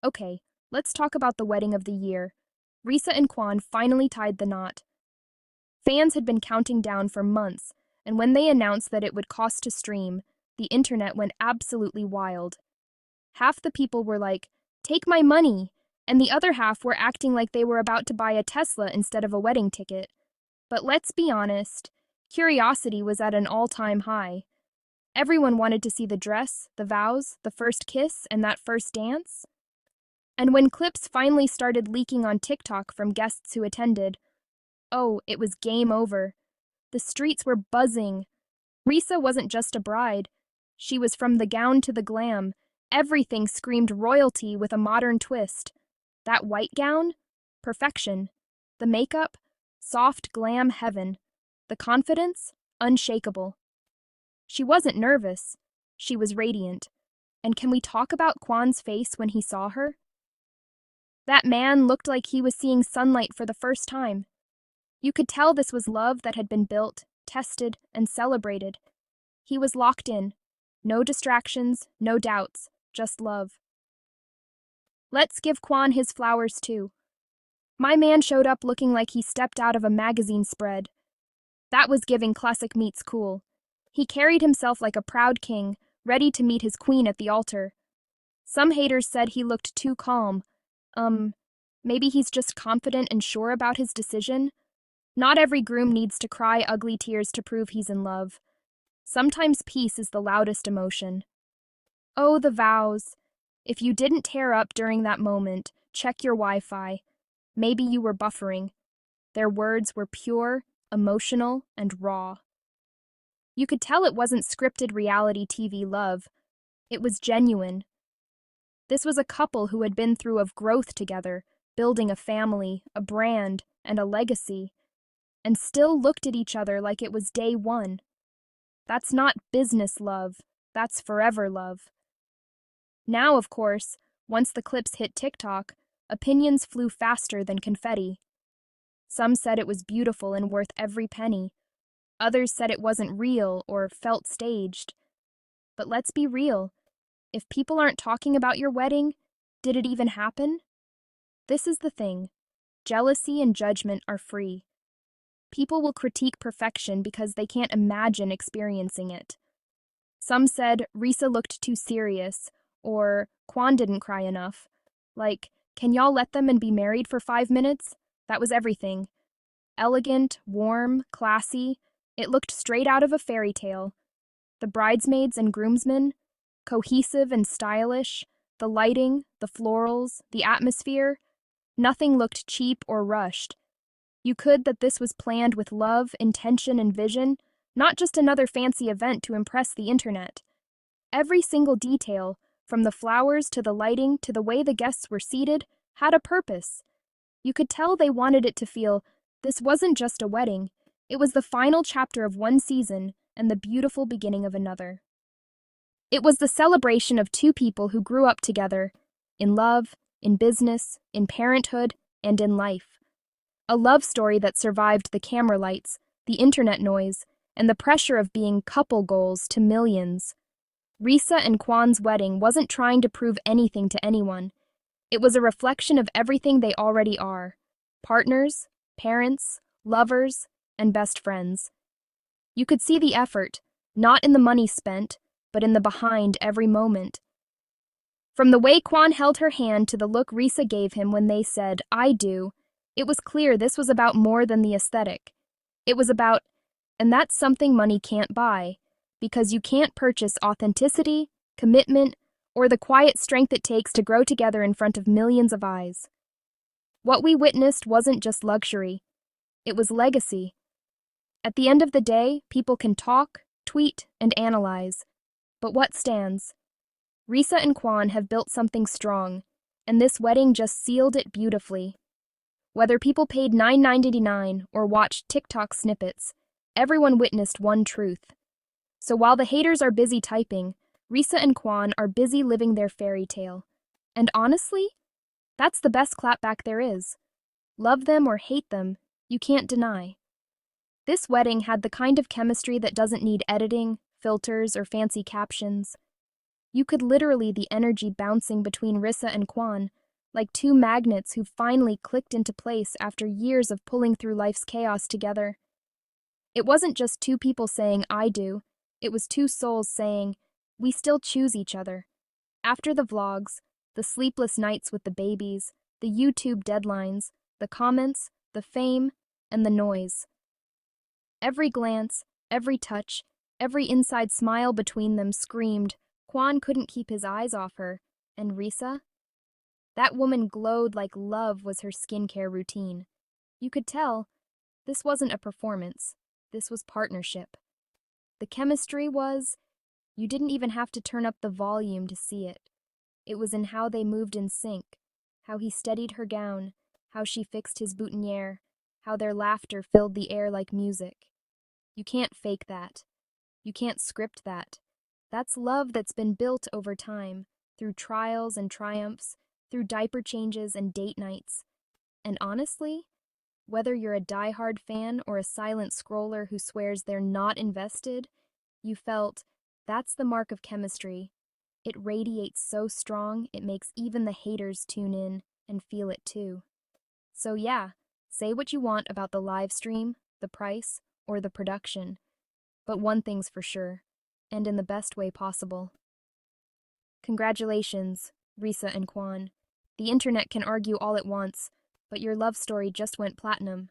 Okay, let's talk about the wedding of the year. Rissa and Quan finally tied the knot. Fans had been counting down for months, and when they announced that it would cost to stream, the internet went absolutely wild. Half the people were like, "Take my money!" And the other half were acting like they were about to buy a Tesla instead of a wedding ticket. But let's be honest, curiosity was at an all-time high. Everyone wanted to see the dress, the vows, the first kiss, and that first dance. And when clips finally started leaking on TikTok from guests who attended, oh, it was game over. The streets were buzzing. Rissa wasn't just a bride. She was from the gown to the glam. Everything screamed royalty with a modern twist. That white gown? Perfection. The makeup? Soft glam heaven. The confidence? Unshakable. She wasn't nervous. She was radiant. And can we talk about Quan's face when he saw her? That man looked like he was seeing sunlight for the first time. You could tell this was love that had been built, tested, and celebrated. He was locked in. No distractions, no doubts, just love. Let's give Quan his flowers too. My man showed up looking like he stepped out of a magazine spread. That was giving classic meets cool. He carried himself like a proud king, ready to meet his queen at the altar. Some haters said he looked too calm. Maybe he's just confident and sure about his decision? Not every groom needs to cry ugly tears to prove he's in love. Sometimes peace is the loudest emotion. Oh, the vows. If you didn't tear up during that moment, check your Wi-Fi. Maybe you were buffering. Their words were pure, emotional, and raw. You could tell it wasn't scripted reality TV love. It was genuine. This was a couple who had been through of growth together, building a family, a brand, and a legacy, and still looked at each other like it was day one. That's not business love, that's forever love. Now, of course, once the clips hit TikTok, opinions flew faster than confetti. Some said it was beautiful and worth every penny. Others said it wasn't real or felt staged. But let's be real. If people aren't talking about your wedding, did it even happen? This is the thing. Jealousy and judgment are free. People will critique perfection because they can't imagine experiencing it. Some said Rissa looked too serious, or Quan didn't cry enough. Like, can y'all let them and be married for 5 minutes? That was everything. Elegant, warm, classy. It looked straight out of a fairy tale. The bridesmaids and groomsmen, cohesive and stylish, the lighting, the florals, the atmosphere, nothing looked cheap or rushed. You could that this was planned with love, intention, and vision, not just another fancy event to impress the internet. Every single detail, from the flowers to the lighting to the way the guests were seated, had a purpose. You could tell they wanted it to feel this wasn't just a wedding, it was the final chapter of one season and the beautiful beginning of another. It was the celebration of two people who grew up together, in love, in business, in parenthood, and in life. A love story that survived the camera lights, the internet noise, and the pressure of being couple goals to millions. Rissa and Quan's wedding wasn't trying to prove anything to anyone. It was a reflection of everything they already are: partners, parents, lovers, and best friends. You could see the effort, not in the money spent, but in the behind every moment. From the way Quan held her hand to the look Rissa gave him when they said, "I do," it was clear this was about more than the aesthetic. It was about, and that's something money can't buy, because you can't purchase authenticity, commitment, or the quiet strength it takes to grow together in front of millions of eyes. What we witnessed wasn't just luxury. It was legacy. At the end of the day, people can talk, tweet, and analyze. But what stands? Rissa and Quan have built something strong, and this wedding just sealed it beautifully. Whether people paid $9.99 or watched TikTok snippets, everyone witnessed one truth. So while the haters are busy typing, Rissa and Quan are busy living their fairy tale. And honestly, that's the best clapback there is. Love them or hate them, you can't deny. This wedding had the kind of chemistry that doesn't need editing, filters, or fancy captions. You could literally the energy bouncing between Rissa and Quan, like two magnets who finally clicked into place after years of pulling through life's chaos together. It wasn't just two people saying, I do. It was two souls saying, we still choose each other. After the vlogs, the sleepless nights with the babies, the YouTube deadlines, the comments, the fame, and the noise. Every glance, every touch, every inside smile between them screamed, Quan couldn't keep his eyes off her. And Rissa? That woman glowed like love was her skincare routine. You could tell, this wasn't a performance. This was partnership. The chemistry was, you didn't even have to turn up the volume to see it. It was in how they moved in sync, how he steadied her gown, how she fixed his boutonniere, how their laughter filled the air like music. You can't fake that. You can't script that. That's love that's been built over time, through trials and triumphs, through diaper changes and date nights. And honestly, whether you're a diehard fan or a silent scroller who swears they're not invested, you felt, that's the mark of chemistry. It radiates so strong, it makes even the haters tune in and feel it too. So yeah, say what you want about the live stream, the price, or the production. But one thing's for sure, and in the best way possible. Congratulations, Rissa and Quan. The internet can argue all it wants, but your love story just went platinum.